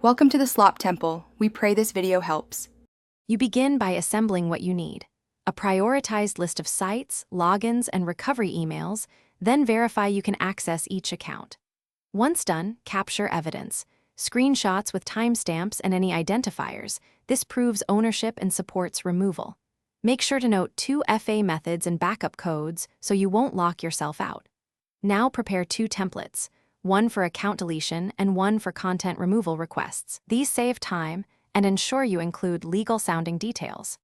Welcome to the Slop Temple. We pray this video helps. You begin by assembling what you need: a prioritized list of sites, logins, and recovery emails, then verify you can access each account. Once done, capture evidence. Screenshots with timestamps and any identifiers. This proves ownership and supports removal. Make sure to note 2 FA methods and backup codes so you won't lock yourself out. Now prepare 2 templates, one for account deletion and one for content removal requests. These save time and ensure you include legal-sounding details.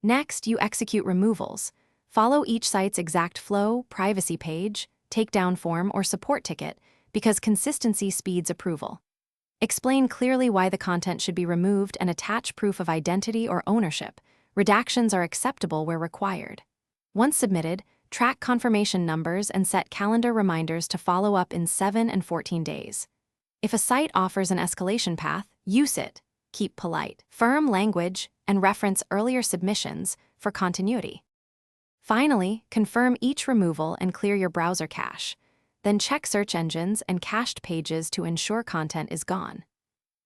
Next, you execute removals. Follow each site's exact flow, privacy page, takedown form, or support ticket, because consistency speeds approval. Explain clearly why the content should be removed and attach proof of identity or ownership. Redactions are acceptable where required. Once submitted, track confirmation numbers and set calendar reminders to follow up in 7 and 14 days. If a site offers an escalation path, use it. Keep polite, firm language, and reference earlier submissions for continuity. Finally, confirm each removal and clear your browser cache. Then check search engines and cached pages to ensure content is gone.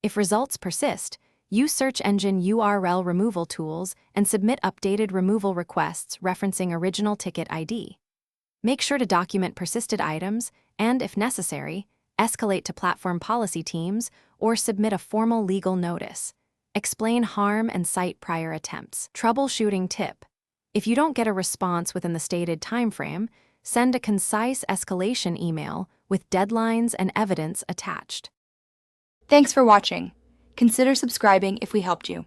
If results persist, use search engine URL removal tools and submit updated removal requests referencing original ticket ID. Make sure to document persisted items and, if necessary, escalate to platform policy teams or submit a formal legal notice. Explain harm and cite prior attempts. Troubleshooting tip: if you don't get a response within the stated timeframe, send a concise escalation email with deadlines and evidence attached. Thanks for watching. Consider subscribing if we helped you.